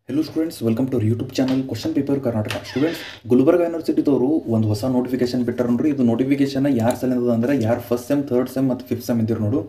Hello students, welcome to YouTube channel question paper Karnataka. Students, Gulbarga ಯೂನಿವರ್ಸಿಟಿದವರು ಒಂದು ಹೊಸ ನೋಟಿಫಿಕೇಶನ್ ಬಿಟ್ಟಾರ ನೋಡ್ರಿ. ಇದು ನೋಟಿಫಿಕೇಶನ್ ಯಾರು ಸಲಿಂದ ಅಂದ್ರೆ ಯಾರು ಫಸ್ಟ್ ಸೆಮ್, ಥರ್ಡ್ ಸೆಮ್ ಮತ್ತು ಫಿಫ್ತ್ ಸೆಮ್ ಇದ್ದಿರು ನೋಡು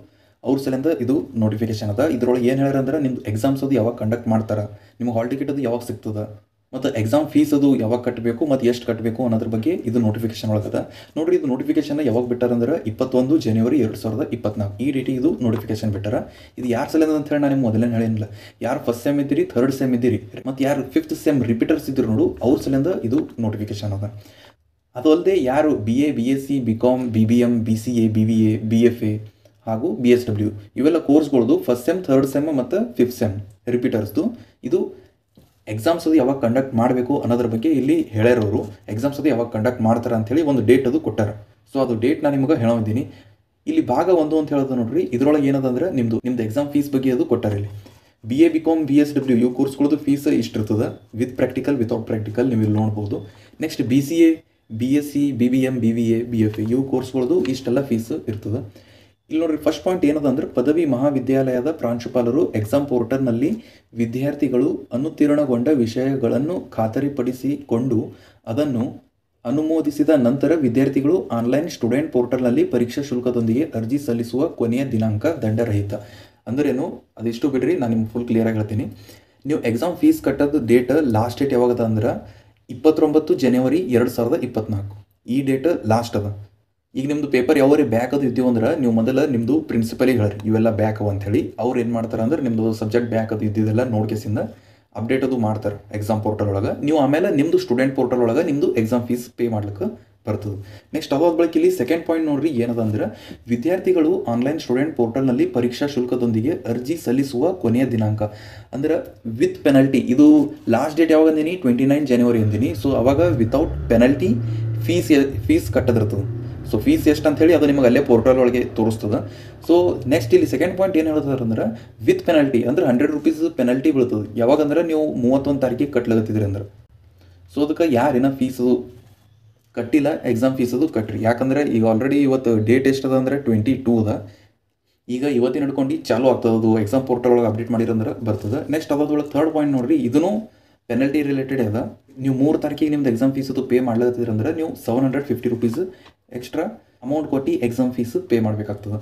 ಅವ್ರ ಸಲಿಂದ ಇದು ನೋಟಿಫಿಕೇಶನ್ ಅದ. ಇದ್ರೊಳಗೆ ಏನು ಹೇಳ್ಯಾರ ಅಂದ್ರೆ ನಿಮ್ದು ಎಕ್ಸಾಮ್ಸ್ ಅದು ಯಾವಾಗ ಕಂಡಕ್ಟ್ ಮಾಡ್ತಾರೆ, ನಿಮ್ಗೆ ಹಾಲ್ ಟಿಕೆಟ್ ಅದು ಯಾವಾಗ ಸಿಗ್ತದೆ, ಮತ್ತು ಎಕ್ಸಾಮ್ ಫೀಸ್ ಅದು ಯಾವಾಗ ಕಟ್ಟಬೇಕು ಮತ್ತು ಎಷ್ಟು ಕಟ್ಟಬೇಕು ಅನ್ನೋದ್ರ ಬಗ್ಗೆ ಇದು ನೋಟಿಫಿಕೇಶನ್ ಒಳಗದ ನೋಡ್ರಿ. ಇದು ನೋಟಿಫಿಕೇಶನ್ ಯಾವಾಗ ಬಿಟ್ಟಾರಂದ್ರೆ 21 ಜನವರಿ 2024 ಈ ಡೇಟಿಗೆ ಇದು ನೋಟಿಫಿಕೇಶನ್ ಬಿಟ್ಟಾರ. ಇದು ಯಾರು ಸಲಿಂದ ಅಂತ ಹೇಳಿ ನಾನು ನಿಮ್ಗೆ ಮೊದಲೇ ಹೇಳಿಲ್ಲ. ಯಾರು ಫಸ್ಟ್ ಸೆಮ್ ಇದ್ದೀರಿ, ಥರ್ಡ್ ಸೆಮ್ ಇದ್ದೀರಿ ಮತ್ತು ಯಾರು ಫಿಫ್ತ್ ಸೆಮ್ ರಿಪೀಟರ್ಸ್ ಇದ್ರು ನೋಡು ಅವ್ರ ಸಲಿಂದ ಇದು ನೋಟಿಫಿಕೇಶನ್ ಅದ. ಅದು ಅಲ್ಲದೆ ಯಾರು BA, BSc, BCom, BBM, BCA, BBA, BFA ಹಾಗೂ BSW ಇವೆಲ್ಲ ಕೋರ್ಸ್ಗಳದು ಫಸ್ಟ್ ಸೆಮ್, ಥರ್ಡ್ ಸೆಮ್ ಮತ್ತು ಫಿಫ್ತ್ ಸೆಮ್ ರಿಪೀಟರ್ಸ್ದು ಇದು ಎಕ್ಸಾಮ್ಸ್ ಅದು ಯಾವಾಗ ಕಂಡಕ್ಟ್ ಮಾಡಬೇಕು ಅನ್ನೋದ್ರ ಬಗ್ಗೆ ಇಲ್ಲಿ ಹೇಳ್ಯಾರವರು. ಎಕ್ಸಾಮ್ಸ್ ಅದು ಯಾವಾಗ ಕಂಡಕ್ಟ್ ಮಾಡ್ತಾರೆ ಅಂಥೇಳಿ ಒಂದು ಡೇಟ್ ಅದು ಕೊಟ್ಟಾರ. ಸೊ ಅದು ಡೇಟ್ ನಾನು ನಿಮಗೆ ಹೇಳಿದ್ದೀನಿ. ಇಲ್ಲಿ ಭಾಗ 1 ಅಂತ ಹೇಳೋದು ನೋಡ್ರಿ. ಇದರೊಳಗೆ ಏನದಂದ್ರೆ ನಿಮ್ಮದು ಎಕ್ಸಾಮ್ ಫೀಸ್ ಬಗ್ಗೆ ಅದು ಕೊಟ್ಟಾರ. ಇಲ್ಲಿ BA, BCom, BSW ಇವು ಕೋರ್ಸ್ಗಳದ್ದು ಫೀಸ್ ಇಷ್ಟಿರ್ತದೆ, ವಿತ್ ಪ್ರಾಕ್ಟಿಕಲ್, ವಿತೌಟ್ ಪ್ರಾಕ್ಟಿಕಲ್ ನೀವು ಇಲ್ಲಿ ನೋಡ್ಬೋದು. Next BCA, BSc, BBM, BBA, BFA ಇವು ಕೋರ್ಸ್ಗಳದ್ದು ಇಷ್ಟೆಲ್ಲ ಫೀಸ್ ಇರ್ತದೆ. ಇಲ್ಲಿ ನೋಡ್ರಿ, ಫಸ್ಟ್ ಪಾಯಿಂಟ್ ಏನದ ಅಂದ್ರೆ ಪದವಿ ಮಹಾವಿದ್ಯಾಲಯದ ಪ್ರಾಂಶುಪಾಲರು ಎಕ್ಸಾಮ್ ಪೋರ್ಟಲ್ನಲ್ಲಿ ವಿದ್ಯಾರ್ಥಿಗಳು ಅನುತ್ತೀರ್ಣಗೊಂಡ ವಿಷಯಗಳನ್ನು ಖಾತರಿಪಡಿಸಿಕೊಂಡು ಅದನ್ನು ಅನುಮೋದಿಸಿದ ನಂತರ ವಿದ್ಯಾರ್ಥಿಗಳು ಆನ್ಲೈನ್ ಸ್ಟೂಡೆಂಟ್ ಪೋರ್ಟಲ್ನಲ್ಲಿ ಪರೀಕ್ಷಾ ಶುಲ್ಕದೊಂದಿಗೆ ಅರ್ಜಿ ಸಲ್ಲಿಸುವ ಕೊನೆಯ ದಿನಾಂಕ ದಂಡರಹಿತ. ಅಂದ್ರೇನು ಅದಿಷ್ಟು ಬಿಡ್ರಿ, ನಾನು ನಿಮ್ಗೆ ಫುಲ್ ಕ್ಲಿಯರಾಗಿ ಹೇಳ್ತೀನಿ. ನೀವು ಎಕ್ಸಾಮ್ ಫೀಸ್ ಕಟ್ಟೋದು ಡೇಟ್ ಲಾಸ್ಟ್ ಡೇಟ್ ಯಾವಾಗದ ಅಂದ್ರೆ 29 ಜನವರಿ 2024 ಈ ಡೇಟ್ ಲಾಸ್ಟ್ ಅದ. ಈಗ ನಿಮ್ಮದು ಪೇಪರ್ ಯಾವ್ರಿ ಬ್ಯಾಕ್ ಅದು ಇದ್ದೀವಿ ಅಂದ್ರೆ ನೀವು ಮೊದಲು ನಿಮ್ಮದು ಪ್ರಿನ್ಸಿಪಲಿಗೆ ಹೇಳ್ರಿ ಇವೆಲ್ಲ ಬ್ಯಾಕ್ ಅವ ಅಂಥೇಳಿ. ಅವ್ರು ಏನು ಮಾಡ್ತಾರೆ ಅಂದ್ರೆ ನಿಮ್ಮದು ಸಬ್ಜೆಕ್ಟ್ ಬ್ಯಾಕ್ ಅದು ಇದ್ದಿದ್ದೆಲ್ಲ ನೋಡ್ಕೇಸಿಂದ ಅಪ್ಡೇಟ್ ಅದು ಮಾಡ್ತಾರೆ ಎಕ್ಸಾಮ್ ಪೋರ್ಟಲ್ ಒಳಗೆ. ನೀವು ಆಮೇಲೆ ನಿಮ್ಮದು ಸ್ಟೂಡೆಂಟ್ ಪೋರ್ಟಲ್ ಒಳಗೆ ನಿಮ್ಮದು ಎಕ್ಸಾಮ್ ಫೀಸ್ ಪೇ ಮಾಡ್ಲಿಕ್ಕೆ ಬರ್ತದೆ. ನೆಕ್ಸ್ಟ್ ಅದಾದ ಬಳಿಕ ಇಲ್ಲಿ ಸೆಕೆಂಡ್ ಪಾಯಿಂಟ್ ನೋಡ್ರಿ ಏನದ ಅಂದ್ರೆ ವಿದ್ಯಾರ್ಥಿಗಳು ಆನ್ಲೈನ್ ಸ್ಟೂಡೆಂಟ್ ಪೋರ್ಟಲ್ನಲ್ಲಿ ಪರೀಕ್ಷಾ ಶುಲ್ಕದೊಂದಿಗೆ ಅರ್ಜಿ ಸಲ್ಲಿಸುವ ಕೊನೆಯ ದಿನಾಂಕ ಅಂದ್ರೆ ವಿತ್ ಪೆನಲ್ಟಿ. ಇದು ಲಾಸ್ಟ್ ಡೇಟ್ ಯಾವಾಗ ಅಂದೀನಿ, 29 ಜನವರಿ ಅಂದೀನಿ. ಸೊ ಅವಾಗ ವಿತೌಟ್ ಪೆನಲ್ಟಿ ಫೀಸ್ ಕಟ್ಟದಿರ್ತದೆ. ಸೊ ಫೀಸ್ ಎಷ್ಟು ಅಂತ ಹೇಳಿ ಅದು ನಿಮಗೆ ಅಲ್ಲೇ ಪೋರ್ಟಲ್ ಒಳಗೆ ತೋರಿಸ್ತದೆ. ಸೊ ನೆಕ್ಸ್ಟ್ ಇಲ್ಲಿ ಸೆಕೆಂಡ್ ಪಾಯಿಂಟ್ ಏನು ಹೇಳ್ತಾರೆ ಅಂದ್ರೆ ವಿತ್ ಪೆನಲ್ಟಿ ಅಂದ್ರೆ 100 ರೂಪೀಸ್ ಪೆನಲ್ಟಿ ಬೀಳ್ತದೆ. ಯಾವಾಗಂದ್ರೆ ನೀವು 31 ತಾರೀಕಿಗೆ ಕಟ್ಲಾಗತ್ತಿದ್ರಿ ಅಂದ್ರೆ. ಸೊ ಅದಕ್ಕೆ ಯಾರೇನ ಫೀಸು ಕಟ್ಟಿಲ್ಲ ಎಕ್ಸಾಮ್ ಫೀಸ್ ಅದು ಕಟ್ಟ್ರಿ. ಯಾಕಂದರೆ ಈಗ ಆಲ್ರೆಡಿ ಇವತ್ತು ಡೇಟ್ ಎಷ್ಟದ ಅಂದರೆ 22 ಅದ. ಈಗ ಇವತ್ತಿನ ಹಿಡ್ಕೊಂಡು ಚಾಲು ಆಗ್ತದೆ, ಅದು ಎಕ್ಸಾಮ್ ಪೋರ್ಟಲ್ ಒಳಗೆ ಅಪ್ಡೇಟ್ ಮಾಡಿರಂದ್ರೆ ಬರ್ತದೆ. ನೆಕ್ಸ್ಟ್ ಅದ್ರೊಳಗೆ ಥರ್ಡ್ ಪಾಯಿಂಟ್ ನೋಡ್ರಿ, ಇದನ್ನು ಪೆನಲ್ಟಿ ರಿಲೇಟೆಡ್ ಅದ. ನೀವು 3 ತಾರೀಕಿಗೆ ನಿಮ್ದು ಎಕ್ಸಾಮ್ ಫೀಸ್ ಅದು ಪೇ ಮಾಡ್ಲಾಗತ್ತಿದ್ರಿ ಅಂದ್ರೆ ನೀವು 750 ರೂಪೀಸ್ ಎಕ್ಸ್ಟ್ರಾ ಅಮೌಂಟ್ ಕೊಟ್ಟು ಎಕ್ಸಾಮ್ ಫೀಸ್ ಪೇ ಮಾಡಬೇಕಾಗ್ತದೆ.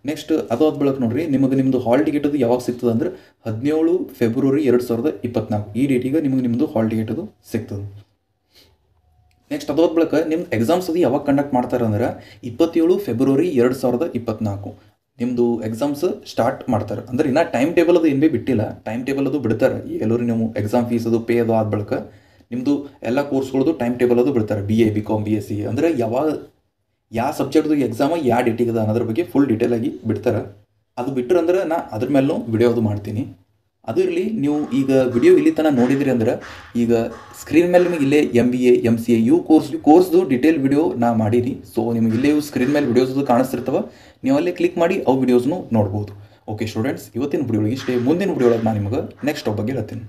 ನೆಕ್ಸ್ಟ್ ಅದಾದ ಬಳಿಕ ನೋಡ್ರಿ ನಿಮ್ಮದು ಹಾಲ್ ಟಿಕೆಟ್ ಅದು ಯಾವಾಗ ಸಿಗ್ತದೆ ಅಂದ್ರೆ 17 ಫೆಬ್ರವರಿ 2024 ಈ ಡೇಟಿಗೆ ನಿಮ್ಮದು ಹಾಲ್ ಟಿಕೆಟ್ ಅದು ಸಿಗ್ತದೆ. ನೆಕ್ಸ್ಟ್ ಅದಾದ ಬಳಿಕ ನಿಮ್ಮ ಎಕ್ಸಾಮ್ಸ್ ಅದು ಯಾವಾಗ ಕಂಡಕ್ಟ್ ಮಾಡ್ತಾರೆ ಅಂದ್ರೆ 27 ಫೆಬ್ರವರಿ 2024 ನಿಮ್ಮದು ಎಕ್ಸಾಮ್ಸ್ ಸ್ಟಾರ್ಟ್ ಮಾಡ್ತಾರೆ. ಅಂದ್ರೆ ಇನ್ನು ಟೈಮ್ ಟೇಬಲ್ ಅದು ಏನು ಭೀ ಬಿಟ್ಟಿಲ್ಲ, ಟೈಮ್ ಟೇಬಲ್ ಅದು ಬಿಡ್ತಾರೆ. ಎಲ್ಲರೂ ನೀವು ಎಕ್ಸಾಮ್ ಫೀಸ್ ಅದು ಪೇ ಅದು ಆದ ಬಳಿಕ ನಿಮ್ಮದು ಎಲ್ಲ ಕೋರ್ಸ್ಗಳದ್ದು ಟೈಮ್ ಟೇಬಲ್ ಅದು ಬಿಡ್ತಾರೆ. BA, BCom, BSc ಅಂದರೆ ಯಾವ ಸಬ್ಜೆಕ್ಟ್ದು ಎಕ್ಸಾಮ್ ಯಾವ ಡೇಟಿಗೆ ಅದ ಅನ್ನೋದ್ರ ಬಗ್ಗೆ ಫುಲ್ ಡೀಟೇಲ್ ಆಗಿ ಬಿಡ್ತಾರೆ. ಅದು ಬಿಟ್ಟರೆ ಅಂದ್ರೆ ನಾ ಅದ್ರ ಮೇಲೂ ವಿಡಿಯೋ ಅದು ಮಾಡ್ತೀನಿ. ಅದು ಇರಲಿ, ನೀವು ಈಗ ವಿಡಿಯೋ ಇಲ್ಲಿ ತನಕ ನೋಡಿದ್ರಿ ಅಂದ್ರೆ ಈಗ ಸ್ಕ್ರೀನ್ ಮೇಲೆ ನಿಮಗೆ ಇಲ್ಲೇ MBA, MCA ಇವು ಕೋರ್ಸ್ದು ಡೀಟೇಲ್ ವಿಡಿಯೋ ನಾ ಮಾಡೀನಿ. ಸೊ ನಿಮಗೆ ಇಲ್ಲೇ ಸ್ಕ್ರೀನ್ ಮೇಲೆ ವಿಡಿಯೋಸ್ ಕಾಣಿಸ್ತಿರ್ತವೆ, ನೀವು ಅಲ್ಲೇ ಕ್ಲಿಕ್ ಮಾಡಿ ಅವು ವಿಡಿಯೋಸ್ನು ನೋಡ್ಬೋದು. ಓಕೆ ಸ್ಟೂಡೆಂಟ್ಸ್, ಇವತ್ತಿನ ವಿಡಿಯೋ ಒಳಗೆ ಇಷ್ಟೇ. ಮುಂದಿನ ವಿಡಿಯೋ ಒಳಗೆ ನಾನು ನಿಮಗೆ ನೆಕ್ಸ್ಟ್ ಟಾಪ್ ಬಗ್ಗೆ ಹೇಳ್ತೀನಿ.